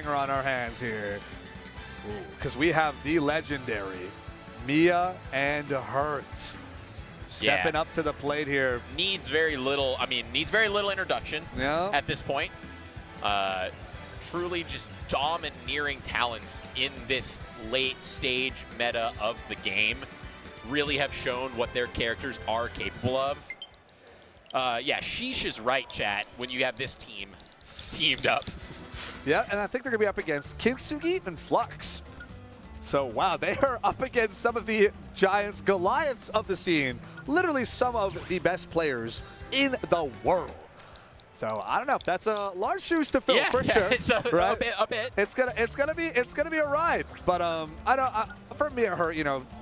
on our hands here, because we have the legendary Miya and Hertz stepping up to the plate here. Needs very little. I mean, needs very little introduction at this point. Truly just domineering talents in this late stage meta of the game. Really have shown what their characters are capable of. Yeah, Sheesh is right, chat, when you have this team teamed up. Yeah, and I think they're going to be up against Kintsugi and Flux. So, wow, they are up against some of the giants, Goliaths of the scene. Literally some of the best players in the world. So I don't know. That's a large shoes to fill for sure. It's a bit. It's gonna be a ride. But for me,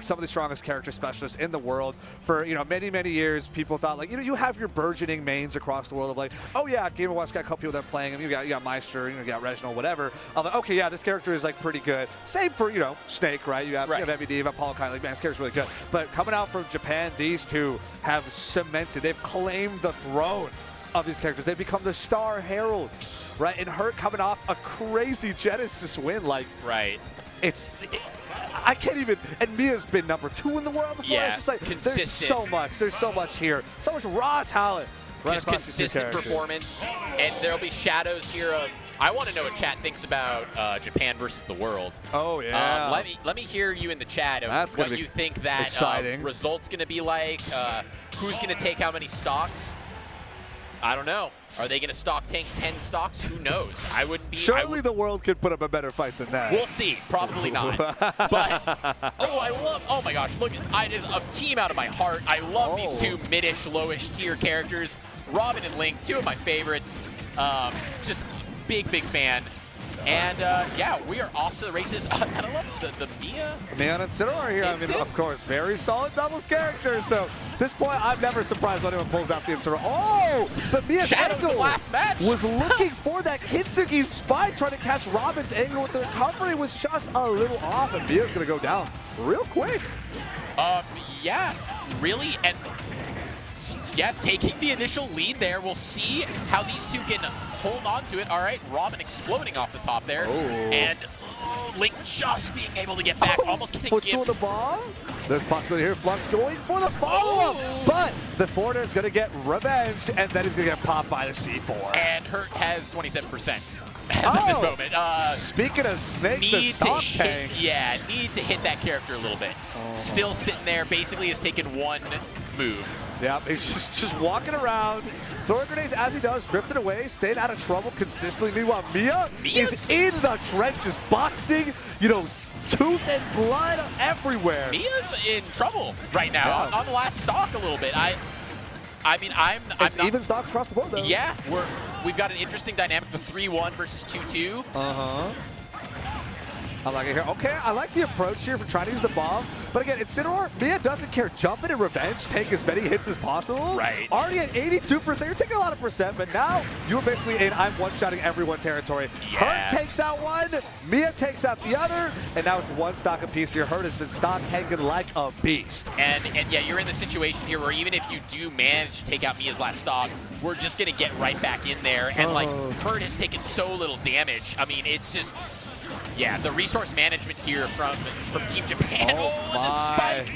some of the strongest character specialists in the world. For many years, people thought like you have your burgeoning mains across the world of like, oh yeah, Game & Watch got a couple people that are playing him. You got Meister, you got Reginald, whatever. I'm like, okay, yeah, this character is like pretty good. Same for Snake, right? You have MED, you have Apollo Kai, like man, this character's really good. But coming out from Japan, these two have cemented. They've claimed the throne of these characters. They become the star heralds, right? And Hurt coming off a crazy Genesis win, like, I can't even, and Mia's been #2 in the world before. Yeah, it's just like, consistent. there's so much here. So much raw talent. Right, just consistent performance. And there'll be shadows here of, I want to know what chat thinks about Japan versus the world. Oh, yeah. Let me hear you in the chat of what you think that result's going to be like, who's going to take how many stocks. I don't know. Are they going to stock tank 10 stocks? Who knows? I wouldn't be. Surely the world could put up a better fight than that. We'll see. Probably not. But oh my gosh, look, it is a team out of my heart. I love these two mid-ish, lowish tier characters. Robin and Link, two of my favorites. Just big fan. And yeah, we are off to the races. And I love the Miya. Man and Cyril are here. I mean, of course, very solid doubles characters. So at this point, I'm never surprised when anyone pulls out the Cyril. Oh, but Miya's angle last match was looking for that Kintsugi spike, trying to catch Robin's angle with the recovery was just a little off, and Miya's going to go down real quick. Yeah, really, and yeah, taking the initial lead there. We'll see how these two can hold on to it. All right, Robin exploding off the top there. And Link just being able to get back, almost getting footstool the bomb. There's possibility here. Flux going for the follow-up, but the Foreigner is going to get revenged, and then he's going to get popped by the C4. And Hurt has 27% as of this moment. Speaking of Snakes and stock tanks. Yeah, need to hit that character a little bit. Still sitting there, basically has taken one move. Yeah, he's just walking around, throwing grenades as he does, drifting away, staying out of trouble consistently. Meanwhile, Miya is in the trenches, boxing, tooth and blood everywhere. Miya's in trouble right now on the last stock a little bit. I mean, it's not even stocks across the board, though. Yeah, we've got an interesting dynamic of 3-1 versus 2-2. I like it here. Okay, I like the approach here for trying to use the bomb. But again, Incineroar, Miya doesn't care. Jump into revenge, take as many hits as possible. Right. Already at 82%. You're taking a lot of percent, but now you're basically in I'm one-shotting everyone territory. Yeah. Hurt takes out one, Miya takes out the other, and now it's one stock apiece here. Hurt has been stock tanking like a beast. And yeah, you're in the situation here where even if you do manage to take out Miya's last stock, we're just going to get right back in there. And like, Hurt has taken so little damage. I mean, it's just... Yeah, the resource management here from Team Japan. The spike.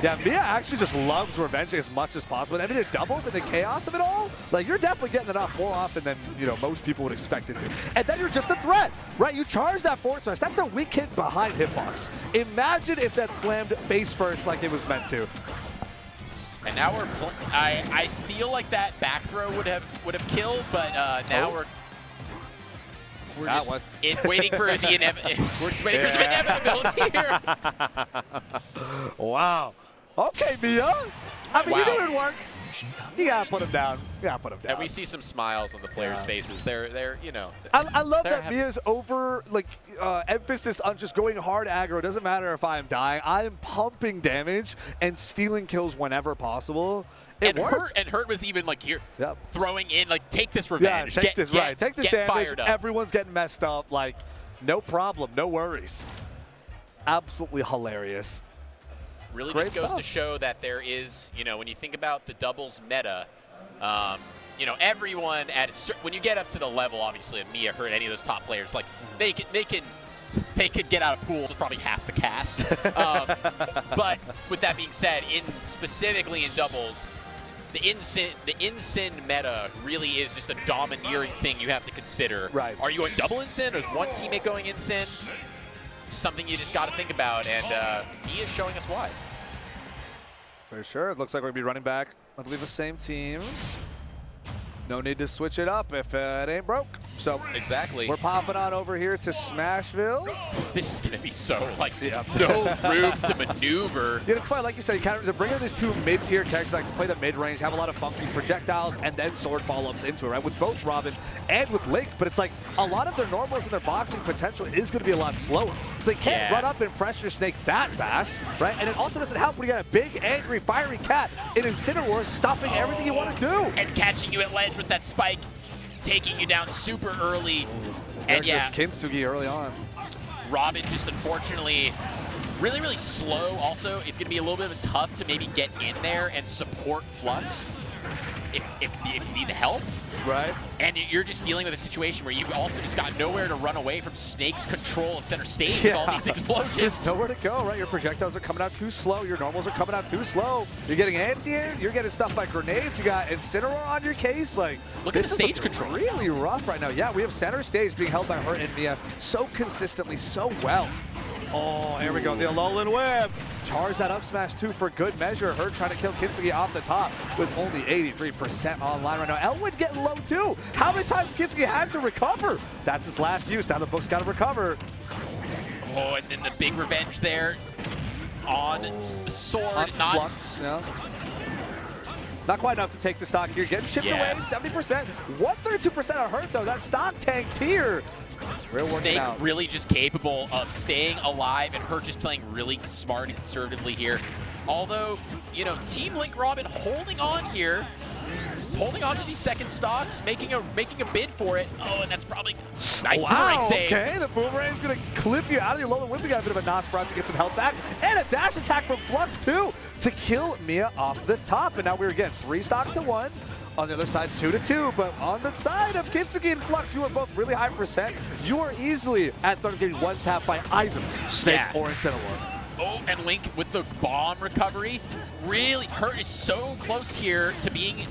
Yeah, Miya actually just loves revenge as much as possible. I mean, it doubles in the chaos of it all. Like, you're definitely getting it off more often than, most people would expect it to. And then you're just a threat, right? You charge that forward smash. That's the weak hit behind hitbox. Imagine if that slammed face first like it was meant to. And now I feel like that back throw would have killed, but now we're just waiting for the we're just waiting for some inevitability here. Wow. Okay, Miya. I mean, you knew it would work. You gotta put him down. You gotta put him down. And we see some smiles on the players' faces. They're I love that Miya's emphasis on just going hard aggro. It doesn't matter if I am dying. I am pumping damage and stealing kills whenever possible. And Hurt was even like here, throwing in like, take this revenge. Yeah, take this damage. Everyone's getting messed up. Like, no problem, no worries. Absolutely hilarious. Really just goes to show that there is, when you think about the doubles meta, you know, everyone at when you get up to the level, obviously, of Miya or any of those top players, like they could get out of pools with probably half the cast. But with that being said, specifically in doubles, the Insin meta really is just a domineering thing you have to consider. Right. Are you going double Insin? Or is one teammate going Insin? Something you just got to think about, and Miya's showing us why. For sure. It looks like we're going to be running back, I believe, the same teams. No need to switch it up if it ain't broke. So exactly. We're popping on over here to Smashville. This is going to be so, like, no room to maneuver. Yeah, it's funny, like you said, to bring in these two mid-tier characters, like to play the mid-range, have a lot of funky projectiles, and then sword follow-ups into it, right? With both Robin and with Link, but it's like a lot of their normals and their boxing potential is going to be a lot slower. So they can't run up and pressure Snake that fast, right? And it also doesn't help when you got a big, angry, fiery cat in Incineroar stopping everything you want to do. And catching you at ledge with that spike, taking you down super early. And yeah, Kintsugi early on. Robin just unfortunately really, really slow. Also, it's going to be a little bit tough to maybe get in there and support Flux if you need the help. Right. And you're just dealing with a situation where you've also just got nowhere to run away from Snake's control of center stage with all these explosions. There's nowhere to go, right? Your projectiles are coming out too slow. Your normals are coming out too slow. You're getting anti-air. You're getting stuff by grenades. You got Incineroar on your case. Like, look at the stage control. Really rough right now. Yeah, we have center stage being held by her and Miya so consistently, so well. Oh, here we go. The Alolan Whip. Charge that up smash, too, for good measure. Her trying to kill Kintsugi off the top with only 83% online right now. Elwood getting low, too. How many times Kintsugi had to recover? That's his last use. Now the book's got to recover. Oh, and then the big revenge there on the sword. On Flux, yeah. Not quite enough to take the stock here. Getting chipped away, 70%. 132% on hurt, though. That stock tanked here. Snake really just capable of staying alive, and her just playing really smart and conservatively here. Although, you know, Team Link Robin holding on here, holding on to these second stocks, making a bid for it. Oh, and that's probably nice boomerang save. Okay, the boomerang's gonna clip you out of the Alolan Whip. We got a bit of a Nosferatu to get some health back, and a dash attack from Flux too to kill Miya off the top. And now we're again 3 stocks to 1. On the other side, 2 to 2, but on the side of Kintsugi and Flux, you are both really high percent. You are easily at third getting one tap by either Snake or Incineroar. Oh, and Link with the bomb recovery. Really, Hurt is so close here to being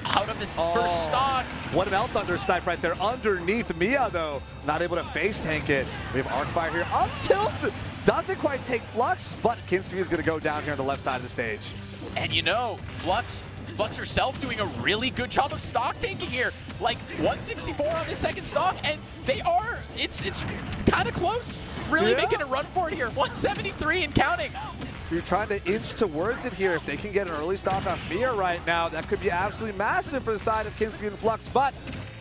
out of this first stock. What an L Thunder snipe right there underneath Miya, though. Not able to face tank it. We have Arcfire here up tilt. Doesn't quite take Flux, but Kintsugi is going to go down here on the left side of the stage. And you know, Flux herself doing a really good job of stock taking here. Like 164 on this second stock, and it's kind of close. Really making a run for it here. 173 and counting. You're trying to inch towards it here. If they can get an early stock on Miya right now, that could be absolutely massive for the side of Kintsugi and Flux, but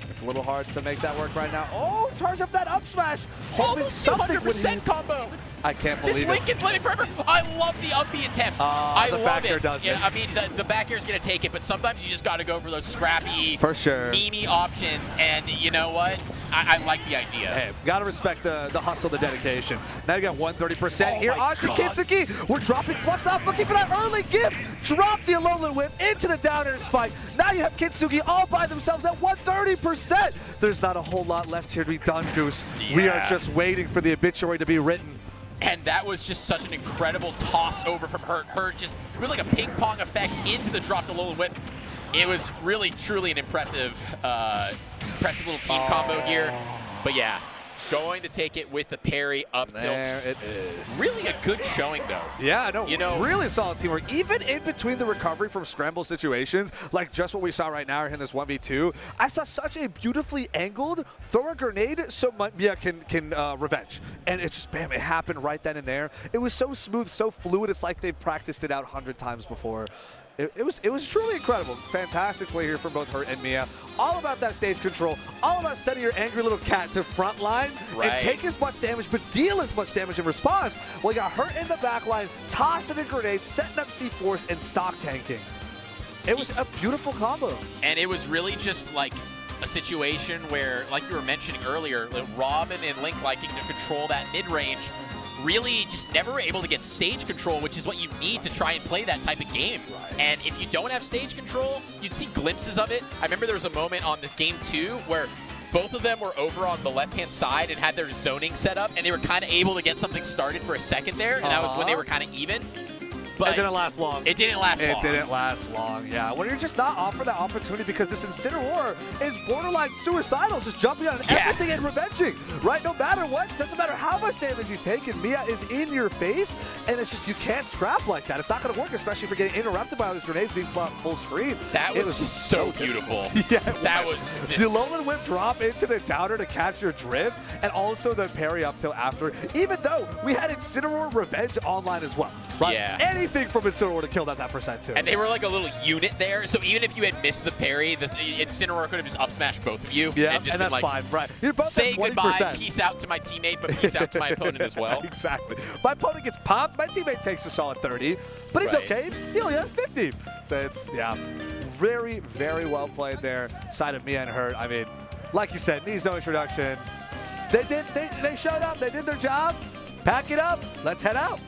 it's a little hard to make that work right now. Oh, charge up that up smash. Almost 200% combo. I can't believe this Link is living forever. I love the up B attempt. I the love back air it. does it. I mean, the back air is going to take it, but sometimes you just got to go for those scrappy, memey options. And you know what? I like the idea. Hey, got to respect the hustle, the dedication. Now you got 130% here onto Kintsugi. We're dropping Flux off, looking for that early gift. Drop the Alolan Whip into the down air spike. Now you have Kintsugi all by themselves at 130%. There's not a whole lot left here to be done, Goose. Yeah. We are just waiting for the obituary to be written. And that was just such an incredible toss over from Hurt. Hurt just, it was like a ping pong effect into the dropped Alolan Whip. It was really, truly an impressive little team combo here. But yeah, going to take it with the parry up tilt. There it is. Really a good showing, though. Yeah, I know. You know, really solid teamwork. Even in between the recovery from scramble situations, like just what we saw right now in this 1v2, I saw such a beautifully angled throw a grenade so Miya can revenge. And it's just, bam, it happened right then and there. It was so smooth, so fluid. It's like they've practiced it out 100 times before. It was truly incredible. Fantastic play here from both Hurt and Miya. All about that stage control. All about setting your angry little cat to front line and take as much damage, but deal as much damage in response. Well, you got Hurt in the back line, tossing in grenades, setting up C4s, and stock tanking. It was a beautiful combo. And it was really just like a situation where, like you were mentioning earlier, Robin and Link liking to control that mid-range. really just never able to get stage control, which is what you need to try and play that type of game. And if you don't have stage control, you'd see glimpses of it. I remember there was a moment on the game 2 where both of them were over on the left-hand side and had their zoning set up, and they were kind of able to get something started for a second there, and that was when they were kind of even. But it didn't last long. It didn't last long. It didn't last long, yeah. When you're just not offered that opportunity because this Incineroar is borderline suicidal, just jumping on everything and revenging, right? No matter what, doesn't matter how much damage he's taken, Miya is in your face, and it's just, you can't scrap like that. It's not going to work, especially if you're getting interrupted by all these grenades being put full screen. That was so beautiful. Yeah, that was just... The Alolan Whip drop into the downer to catch your drift, and also the parry up till after, even though we had Incineroar Revenge online as well, right? Yeah. Anything from Incineroar to kill that percent too. And they were like a little unit there, so even if you had missed the parry, the Incineroar could have just up smashed both of you. Yeah, and, just that's like, fine, right? You're both say at 20%. goodbye, peace out to my teammate, but peace out to my opponent as well. Exactly. My opponent gets popped, my teammate takes a solid 30, but he's okay. He only has 50. So it's, yeah, very, very well played there. Side of Miya and Hurt. I mean, like you said, needs no introduction. They showed up, they did their job. Pack it up, let's head out.